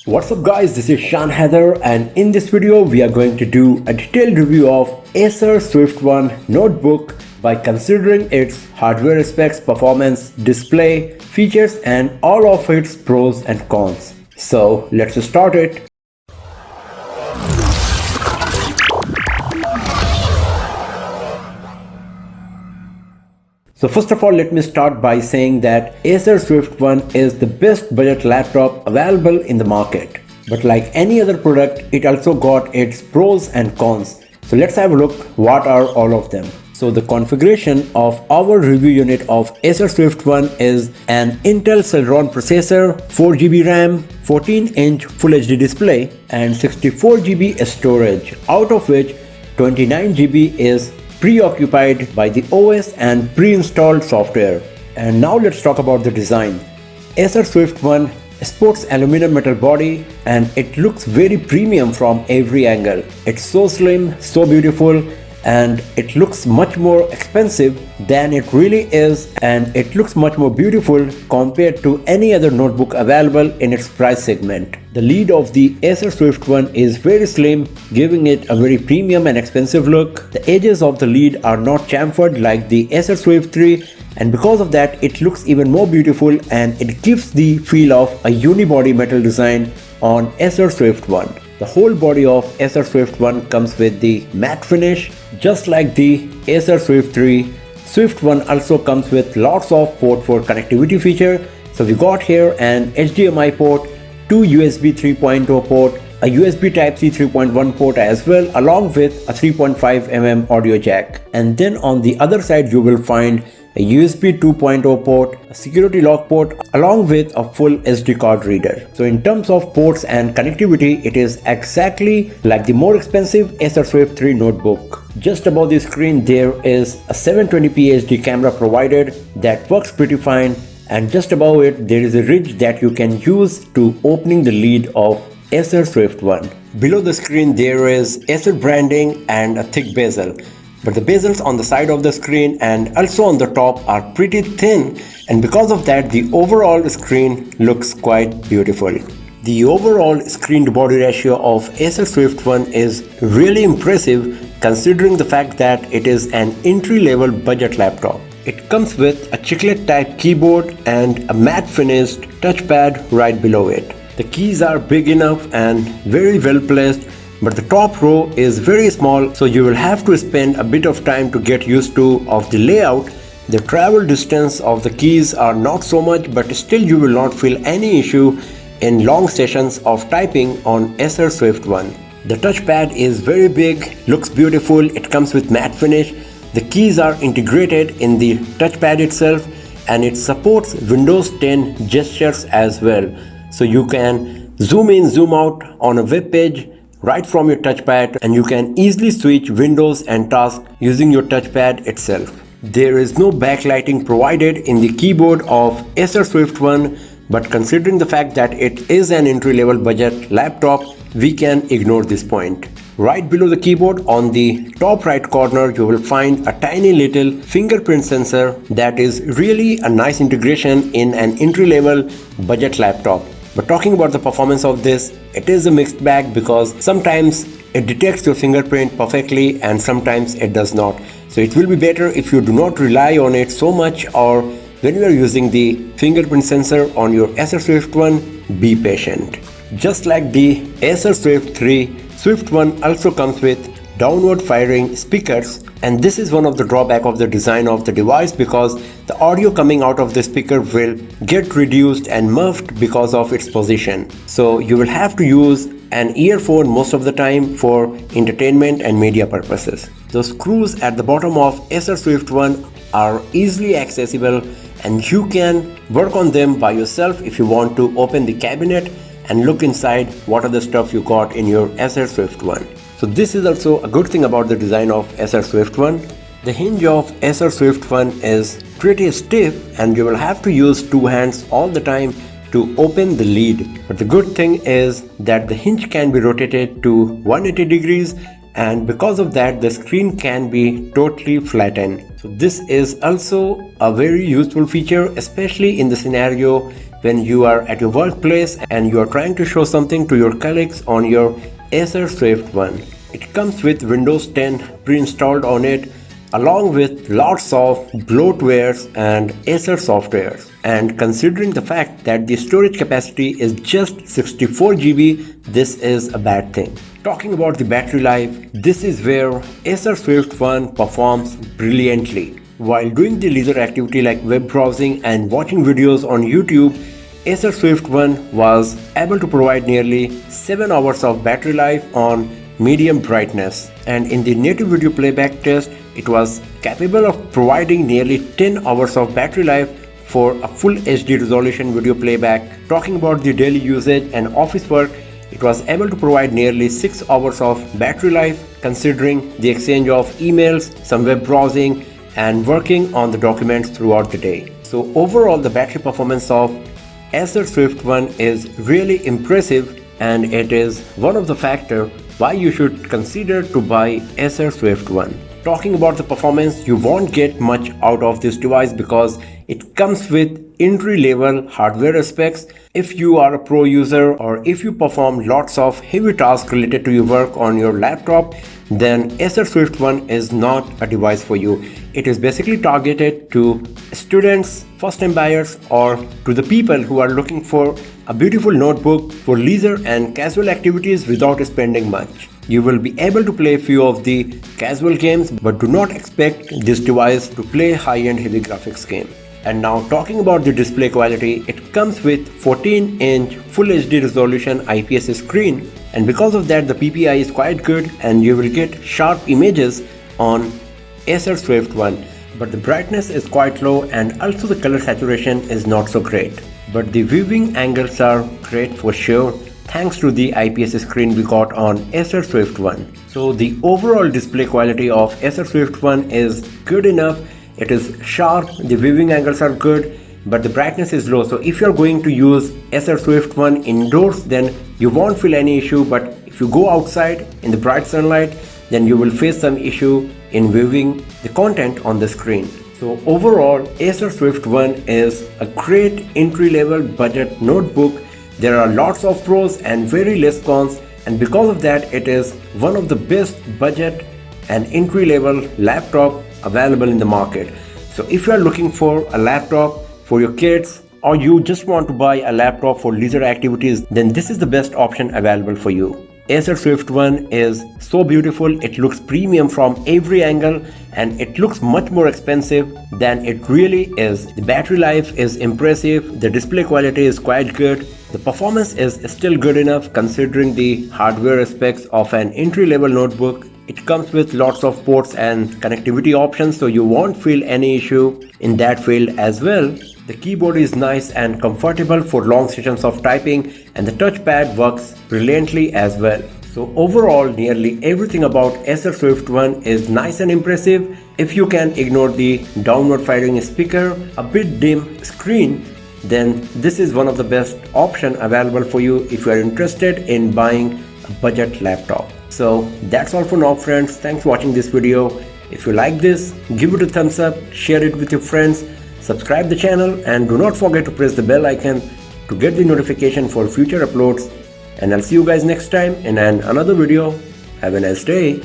What's up guys, this is Shan Heather, and in this video we are going to do a detailed review of Acer Swift 1 notebook by considering its hardware specs, performance, display, features and all of its pros and cons. So let's start it. So first of all, let me start by saying that Acer Swift 1 is the best budget laptop available in the market. But like any other product, it also got its pros and cons. So let's have a look what are all of them. So the configuration of our review unit of Acer Swift 1 is an Intel Celeron processor, 4GB RAM, 14-inch Full HD display and 64GB storage, out of which 29GB is preoccupied by the OS and pre-installed software. And now let's talk about the design. Acer Swift 1 sports aluminum metal body and it looks very premium from every angle. It's so slim, so beautiful, and it looks much more expensive than it really is, and it looks much more beautiful compared to any other notebook available in its price segment. The lid of the Acer Swift 1 is very slim, giving it a very premium and expensive look. The edges of the lid are not chamfered like the Acer Swift 3, and because of that it looks even more beautiful and it gives the feel of a unibody metal design on Acer Swift 1. The whole body of Acer Swift 1 comes with the matte finish, just like the Acer Swift 3. Swift 1 also comes with lots of port for connectivity feature. So we got here an HDMI port, two USB 3.0 port, a USB Type-C 3.1 port as well, along with a 3.5mm audio jack. And then on the other side you will find a USB 2.0 port, a security lock port, along with a full SD card reader. So in terms of ports and connectivity, it is exactly like the more expensive Acer Swift 3 notebook. Just above the screen there is a 720p HD camera provided that works pretty fine, and just above it there is a ridge that you can use to opening the lid of Acer Swift 1. Below the screen there is Acer branding and a thick bezel. But the bezels on the side of the screen and also on the top are pretty thin, and because of that the overall screen looks quite beautiful. The overall screen to body ratio of Acer Swift 1 is really impressive considering the fact that it is an entry-level budget laptop. It comes with a chiclet type keyboard and a matte finished touchpad right below it. The keys are big enough and very well placed, but the top row is very small, so you will have to spend a bit of time to get used to of the layout. The travel distance of the keys are not so much, but still you will not feel any issue in long sessions of typing on Acer Swift 1. The touchpad is very big, looks beautiful, it comes with matte finish. The keys are integrated in the touchpad itself, and it supports Windows 10 gestures as well. So you can zoom in, zoom out on a web page right from your touchpad, and you can easily switch windows and tasks using your touchpad itself. There is no backlighting provided in the keyboard of Acer Swift 1, but considering the fact that it is an entry-level budget laptop, we can ignore this point. Right below the keyboard on the top right corner you will find a tiny little fingerprint sensor that is really a nice integration in an entry-level budget laptop. But talking about the performance of this, it is a mixed bag because sometimes it detects your fingerprint perfectly and sometimes it does not. So it will be better if you do not rely on it so much, or when you are using the fingerprint sensor on your Acer Swift 1, be patient. Just like the Acer Swift 3, Swift 1 also comes with downward firing speakers, and this is one of the drawbacks of the design of the device because the audio coming out of the speaker will get reduced and muffled because of its position. So you will have to use an earphone most of the time for entertainment and media purposes. The screws at the bottom of Acer Swift 1 are easily accessible, and you can work on them by yourself if you want to open the cabinet and look inside what are the stuff you got in your Acer Swift 1. So this is also a good thing about the design of Acer Swift 1. The hinge of Acer Swift 1 is pretty stiff and you will have to use two hands all the time to open the lid. But the good thing is that the hinge can be rotated to 180 degrees, and because of that the screen can be totally flattened. So this is also a very useful feature, especially in the scenario when you are at your workplace and you are trying to show something to your colleagues on your Acer Swift 1. It comes with Windows 10 pre-installed on it, along with lots of bloatwares and Acer softwares. And considering the fact that the storage capacity is just 64 GB, this is a bad thing. Talking about the battery life, this is where Acer Swift 1 performs brilliantly. While doing the leisure activity like web browsing and watching videos on YouTube, Acer Swift 1 was able to provide nearly 7 hours of battery life on medium brightness, and in the native video playback test, it was capable of providing nearly 10 hours of battery life for a full HD resolution video playback. Talking about the daily usage and office work, it was able to provide nearly 6 hours of battery life, considering the exchange of emails, some web browsing, and working on the documents throughout the day. So overall, the battery performance of Acer Swift 1 is really impressive, and it is one of the factors why you should consider to buy Acer Swift 1. Talking about the performance, you won't get much out of this device because it comes with entry-level hardware specs. If you are a pro user or if you perform lots of heavy tasks related to your work on your laptop, then Acer Swift 1 is not a device for you. It is basically targeted to students, first-time buyers, or to the people who are looking for a beautiful notebook for leisure and casual activities without spending much. You will be able to play a few of the casual games, but do not expect this device to play high-end heavy graphics game. And now talking about the display quality, it comes with 14-inch Full HD resolution IPS screen, and because of that the PPI is quite good and you will get sharp images on Acer Swift 1. But the brightness is quite low and also the color saturation is not so great. But the viewing angles are great for sure, thanks to the IPS screen we got on Acer Swift 1. So the overall display quality of Acer Swift 1 is good enough. It is sharp, the viewing angles are good, but the brightness is low. So if you're going to use Acer Swift 1 indoors, then you won't feel any issue. But if you go outside in the bright sunlight, then you will face some issue in viewing the content on the screen. So overall, Acer Swift 1 is a great entry-level budget notebook. There are lots of pros and very less cons, and because of that, it is one of the best budget and entry-level laptop available in the market. So if you are looking for a laptop for your kids, or you just want to buy a laptop for leisure activities, then this is the best option available for you. Acer Swift 1 is so beautiful, it looks premium from every angle, and it looks much more expensive than it really is. The battery life is impressive, the display quality is quite good, the performance is still good enough considering the hardware specs of an entry-level notebook. It comes with lots of ports and connectivity options, so you won't feel any issue in that field as well. The keyboard is nice and comfortable for long sessions of typing, and the touchpad works brilliantly as well. So overall, nearly everything about Acer Swift 1 is nice and impressive. If you can ignore the downward firing speaker, a bit dim screen, then this is one of the best options available for you if you are interested in buying a budget laptop. So that's all for now, friends. Thanks for watching this video. If you like this, give it a thumbs up, share it with your friends, subscribe the channel, and do not forget to press the bell icon to get the notification for future uploads. And I'll see you guys next time in another video. Have a nice day.